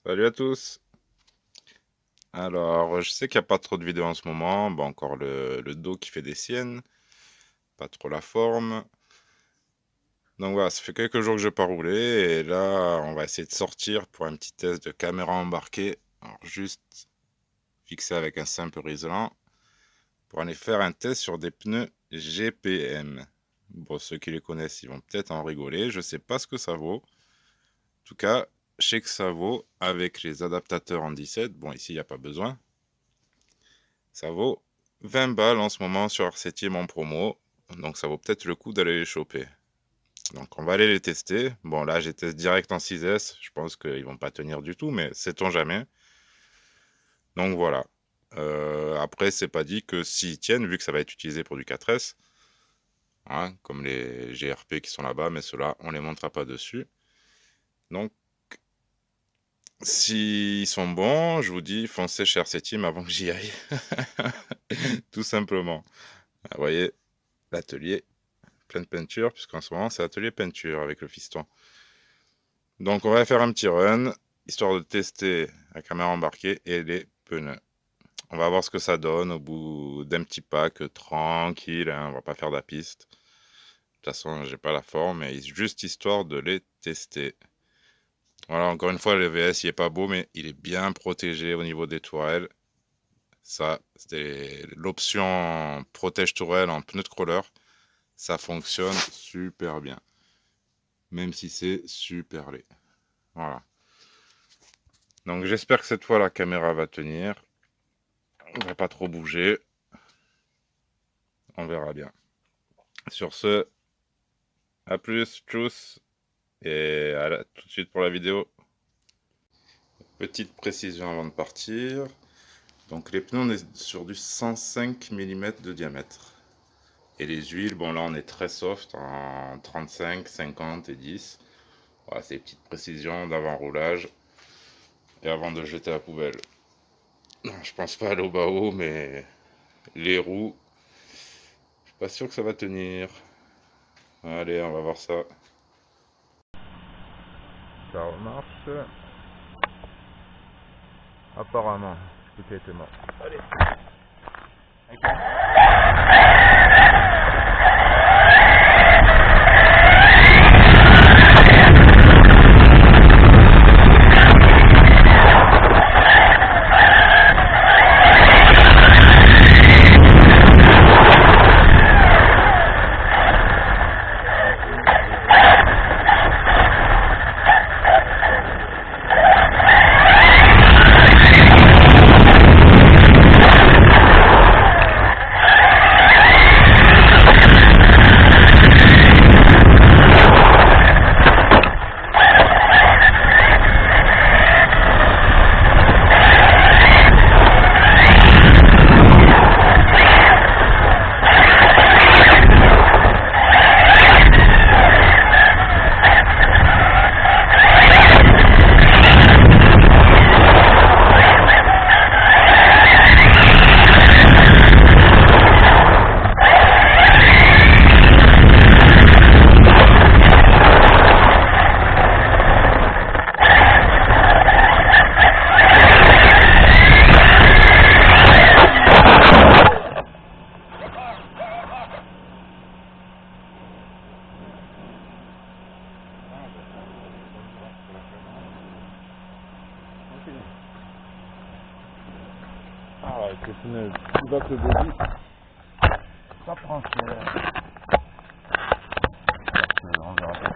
Salut à tous. Alors, je sais qu'il n'y a pas trop de vidéos en ce moment. Bon, encore le dos qui fait des siennes, pas trop la forme. Donc voilà, ça fait quelques jours que je n'ai pas roulé et là, on va essayer de sortir pour un petit test de caméra embarquée. Alors, juste fixé avec un simple isolant pour aller faire un test sur des pneus GPM. Bon, ceux qui les connaissent, ils vont peut-être en rigoler. Je sais pas ce que ça vaut. En tout cas, je sais que ça vaut avec les adaptateurs en 17. Bon, ici, il n'y a pas besoin. Ça vaut 20 balles en ce moment sur R7 en promo. Donc ça vaut peut-être le coup d'aller les choper. Donc on va aller les tester. Bon là j'ai testé direct en 6S. Je pense qu'ils vont pas tenir du tout, mais sait-on jamais. Donc voilà. Après c'est pas dit que s'ils tiennent, vu que ça va être utilisé pour du 4S. Hein, comme les GRP qui sont là-bas, mais ceux-là on les montrera pas dessus. Donc s'ils sont bons, je vous dis foncez chez R7 avant que j'y aille. Tout simplement. Vous voyez, l'atelier plein de peinture, puisqu'en ce moment c'est atelier peinture avec le fiston. Donc on va faire un petit run, histoire de tester la caméra embarquée et les pneus. On va voir ce que ça donne au bout d'un petit pack tranquille, hein, on va pas faire de la piste. De toute façon j'ai pas la forme, mais juste histoire de les tester. Voilà, encore une fois le VS il est pas beau, mais il est bien protégé au niveau des tourelles. Ça, c'était l'option protège tourelle en pneu de crawler. Ça fonctionne super bien. Même si c'est super laid. Voilà. Donc j'espère que cette fois la caméra va tenir. On va pas trop bouger. On verra bien. Sur ce, à plus, tchuss. Et tout de suite pour la vidéo. Petite précision avant de partir. Donc les pneus on est sur du 105 mm de diamètre. Et les huiles, bon là on est très soft en 35, 50 et 10. Voilà, c'est des petites précisions d'avant-roulage. Et avant de jeter à la poubelle. Non, je pense pas aller au bas-haut, mais les roues, je suis pas sûr que ça va tenir. Allez, on va voir ça. Ça marche. Apparemment, tout a été mort. Allez. Ah, avec les pneus tout bas que le body, ça prend cher. On verra pas.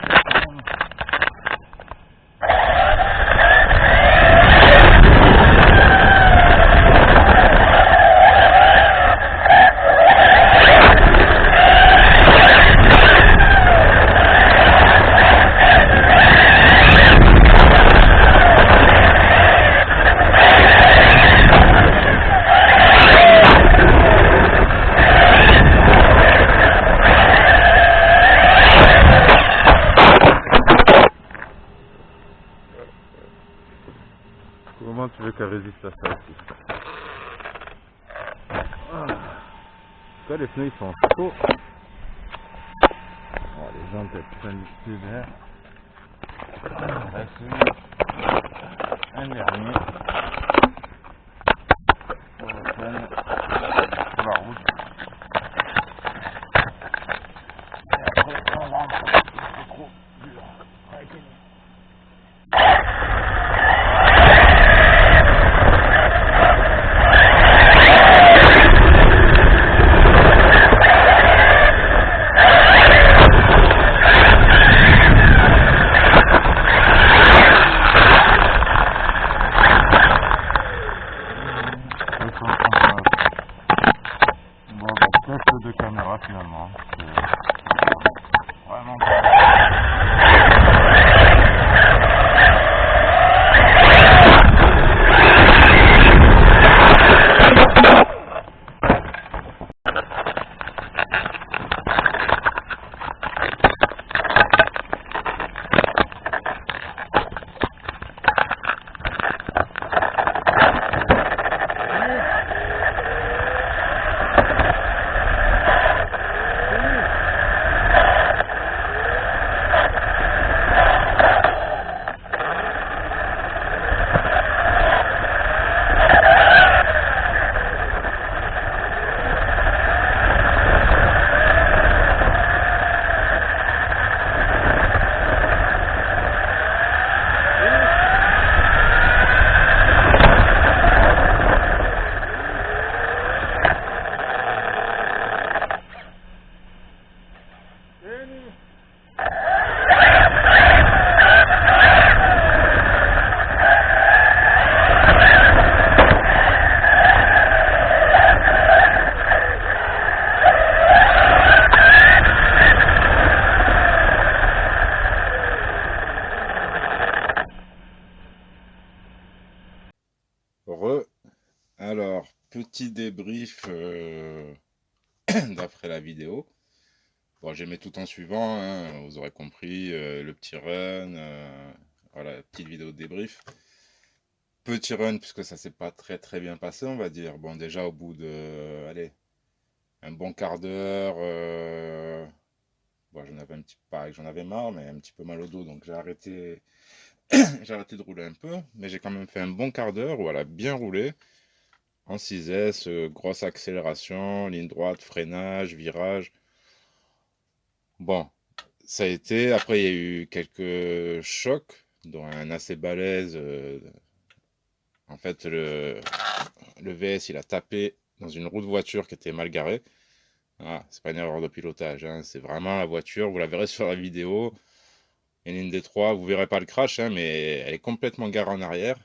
Comment tu veux qu'elle résiste à ça aussi? En tout cas, les pneus ils sont chauds. Oh, les jantes elles putain du sévère. un dernier sur la chaîne, sur la route. Et après, on rentre, c'est trop dur avec une... Test de caméra finalement, c'est vraiment pas mal. Alors, petit débrief d'après la vidéo. Bon, j'ai mis tout en suivant, hein, vous aurez compris, le petit run, voilà, petite vidéo de débrief. Petit run, puisque ça s'est pas très bien passé, on va dire. Bon, déjà au bout de, allez, un bon quart d'heure, bon, pas que j'en avais marre, mais un petit peu mal au dos, donc j'ai arrêté, j'ai arrêté de rouler un peu, mais j'ai quand même fait un bon quart d'heure où elle a bien roulé. En 6S, grosse accélération, ligne droite, freinage, virage. Bon, ça a été. Après, il y a eu quelques chocs, dont un assez balèze. En fait, le VS, il a tapé dans une roue de voiture qui était mal garée. Ah, c'est pas une erreur de pilotage, hein, c'est vraiment la voiture. Vous la verrez sur la vidéo. Une ligne D3, vous verrez pas le crash, hein, mais elle est complètement garée en arrière.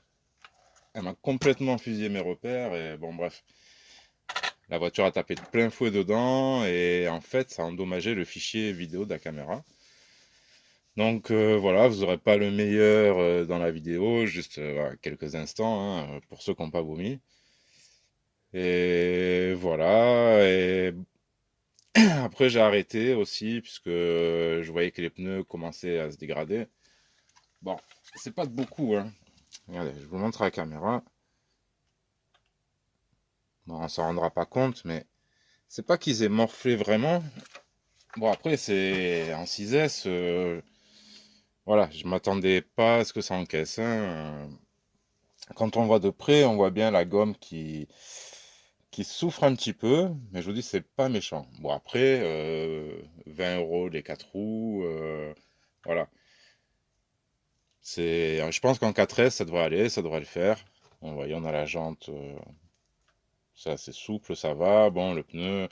Elle m'a complètement fusillé mes repères. Et bon, bref. La voiture a tapé de plein fouet dedans et en fait ça a endommagé le fichier vidéo de la caméra. Donc voilà, vous n'aurez pas le meilleur dans la vidéo, juste voilà, quelques instants hein, pour ceux qui n'ont pas vomi. Et voilà, et après j'ai arrêté aussi puisque je voyais que les pneus commençaient à se dégrader. Bon, c'est pas de beaucoup, hein. Regardez, je vous montre à la caméra. Bon, on s'en rendra pas compte, mais c'est pas qu'ils aient morflé vraiment. Bon, après, c'est en 6S. Voilà, je m'attendais pas à ce que ça encaisse, hein. Quand on voit de près, on voit bien la gomme qui souffre un petit peu, mais je vous dis, c'est pas méchant. Bon, après, 20 € les 4 roues. Voilà. Je pense qu'en 4S, ça devrait aller, ça devrait le faire. Bon, voyez, on a la jante. C'est assez souple, ça va. Bon, le pneu,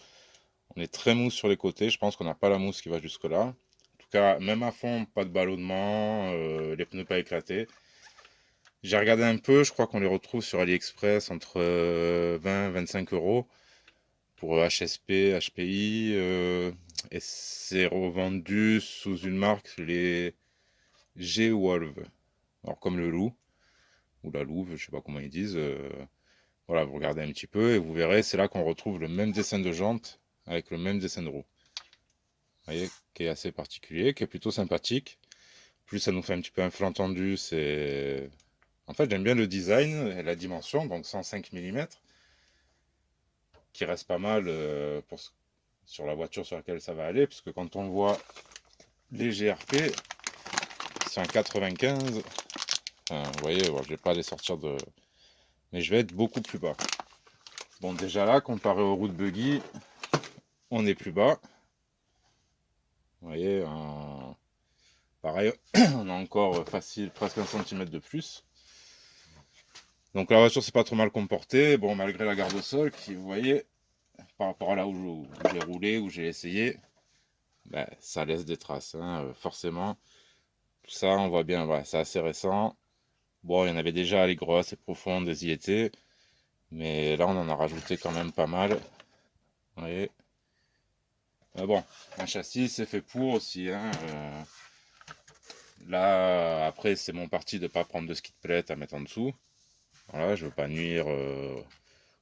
on est très mousse sur les côtés. Je pense qu'on n'a pas la mousse qui va jusque-là. En tout cas, même à fond, pas de ballonnement, les pneus pas éclatés. J'ai regardé un peu, je crois qu'on les retrouve sur AliExpress entre 20 et 25 € pour HSP, HPI. Et c'est revendu sous une marque, les G-Wolf. Alors, comme le loup, ou la louve, je sais pas comment ils disent. Voilà, vous regardez un petit peu et vous verrez, c'est là qu'on retrouve le même dessin de jante avec le même dessin de roue. Vous voyez, qui est assez particulier, qui est plutôt sympathique. Plus ça nous fait un petit peu un flanc tendu, c'est... En fait, j'aime bien le design et la dimension, donc 105 mm, qui reste pas mal sur la voiture sur laquelle ça va aller, puisque quand on voit les GRP, c'est un 95, Enfin, vous voyez, bon, je vais pas les sortir de... Mais je vais être beaucoup plus bas. Bon, déjà là, comparé aux routes buggy, on est plus bas. Vous voyez, pareil, on a encore facile presque 1 cm de plus. Donc la voiture s'est pas trop mal comportée. Bon, malgré la garde au sol, qui, vous voyez, par rapport à là où j'ai roulé, où j'ai essayé, ben, ça laisse des traces, hein, forcément. Tout ça, on voit bien, voilà, c'est assez récent. Bon, il y en avait déjà les grosses et profondes, elles y étaient. Mais là, on en a rajouté quand même pas mal. Vous voyez. Mais bon, un châssis, c'est fait pour aussi, hein. Là, après, c'est mon parti de ne pas prendre de skid plate à mettre en dessous. Voilà, je veux pas nuire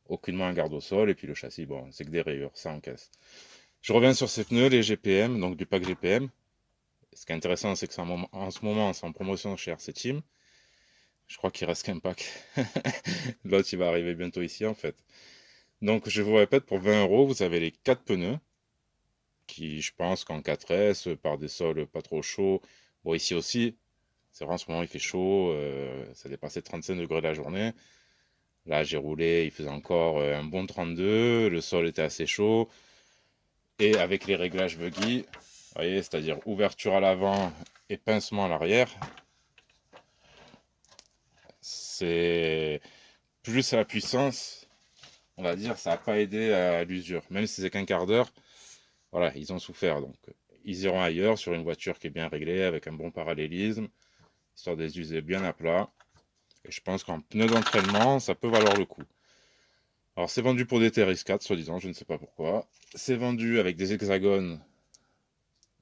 aucunement un garde au sol. Et puis le châssis, bon, c'est que des rayures, ça encaisse. Je reviens sur ces pneus, les GPM, donc du pack GPM. Ce qui est intéressant, c'est que en ce moment, c'est en promotion chez RC Team. Je crois qu'il reste qu'un pack. L'autre, il va arriver bientôt ici, en fait. Donc, je vous répète, pour 20 euros, vous avez les 4 pneus, qui, je pense qu'en 4S, par des sols pas trop chauds. Bon, ici aussi, c'est vrai, en ce moment, il fait chaud, ça dépassait 35 degrés la journée. Là, j'ai roulé, il faisait encore un bon 32, le sol était assez chaud. Et avec les réglages buggy, vous voyez, c'est-à-dire ouverture à l'avant et pincement à l'arrière, c'est plus à la puissance, on va dire, ça n'a pas aidé à l'usure. Même si c'est qu'un quart d'heure, voilà, ils ont souffert. Donc, ils iront ailleurs sur une voiture qui est bien réglée, avec un bon parallélisme, histoire de les user bien à plat. Et je pense qu'en pneu d'entraînement, ça peut valoir le coup. Alors, c'est vendu pour des TRX4, soi-disant, je ne sais pas pourquoi. C'est vendu avec des hexagones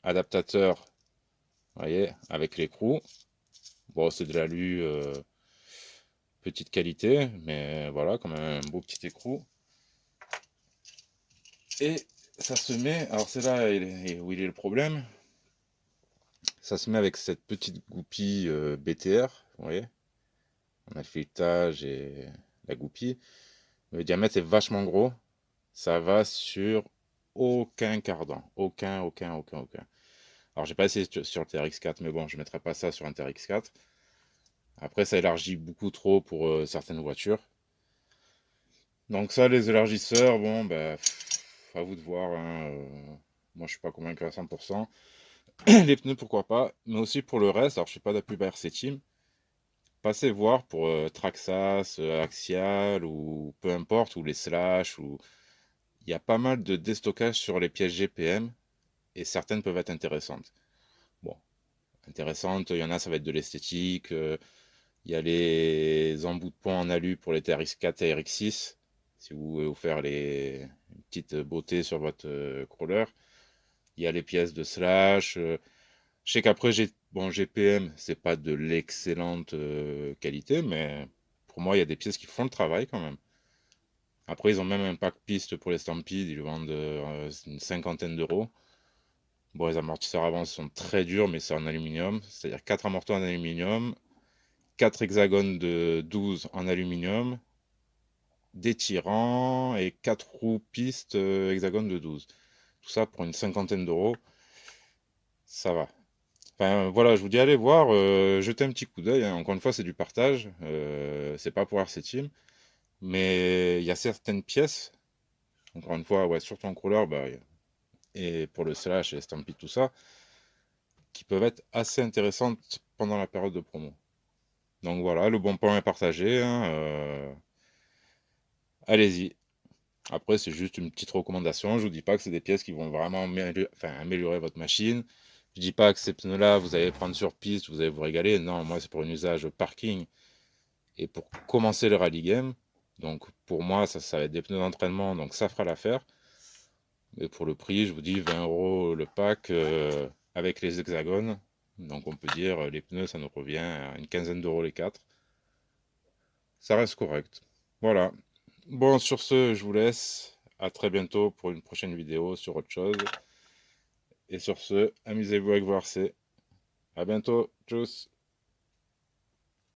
adaptateurs, vous voyez, avec l'écrou. Bon, c'est de l'alu petite qualité, mais voilà, quand même un beau petit écrou. Et ça se met, alors c'est là où il est le problème, ça se met avec cette petite goupille BTR, vous voyez. On a le filetage et la goupille. Le diamètre est vachement gros. Ça va sur aucun cardan. Aucun. Alors, j'ai pas essayé sur le TRX4, mais bon, je ne mettrai pas ça sur un TRX4. Après, ça élargit beaucoup trop pour certaines voitures. Donc ça, les élargisseurs, bon, bah, à vous de voir, hein. Moi, je suis pas convaincu à 100%. Les pneus, pourquoi pas. Mais aussi pour le reste, alors je suis pas de la pub RC Team. Passez voir pour Traxxas, Axial ou peu importe, ou les Slash. Il y a pas mal de déstockage sur les pièces GPM et certaines peuvent être intéressantes. Bon, intéressantes, il y en a, ça va être de l'esthétique. Il y a les embouts de pont en alu pour les TRX4 et RX6. Si vous voulez vous faire une petite beauté sur votre crawler. Il y a les pièces de Slash. Je sais qu'après, bon, GPM, c'est pas de l'excellente qualité, mais pour moi, il y a des pièces qui font le travail quand même. Après, ils ont même un pack piste pour les Stampede, ils le vendent une cinquantaine d'euros. Bon, les amortisseurs avant sont très durs, mais c'est en aluminium, c'est-à-dire 4 amortisseurs en aluminium, 4 hexagones de 12 en aluminium, des tirants et 4 roues pistes hexagones de 12. Tout ça pour une cinquantaine d'euros, ça va. Enfin, voilà, je vous dis, allez voir, jetez un petit coup d'œil, hein. Encore une fois, c'est du partage, c'est pas pour RC Team, mais il y a certaines pièces, encore une fois, ouais, surtout en crawler, bah, et pour le slash et les Stampede, tout ça, qui peuvent être assez intéressantes pendant la période de promo. Donc voilà, le bon plan est partagé, hein, allez-y. Après, c'est juste une petite recommandation. Je vous dis pas que c'est des pièces qui vont vraiment améliorer votre machine. Je dis pas que ces pneus-là, vous allez prendre sur piste, vous allez vous régaler. Non, moi, c'est pour un usage parking et pour commencer le rallye game. Donc, pour moi, ça va être des pneus d'entraînement, donc ça fera l'affaire. Mais pour le prix, je vous dis 20 euros le pack avec les hexagones. Donc, on peut dire les pneus, ça nous revient à une quinzaine d'euros les 4. Ça reste correct. Voilà. Bon, sur ce, je vous laisse. À très bientôt pour une prochaine vidéo sur autre chose. Et sur ce, amusez-vous avec vos RC. À bientôt. Tchuss.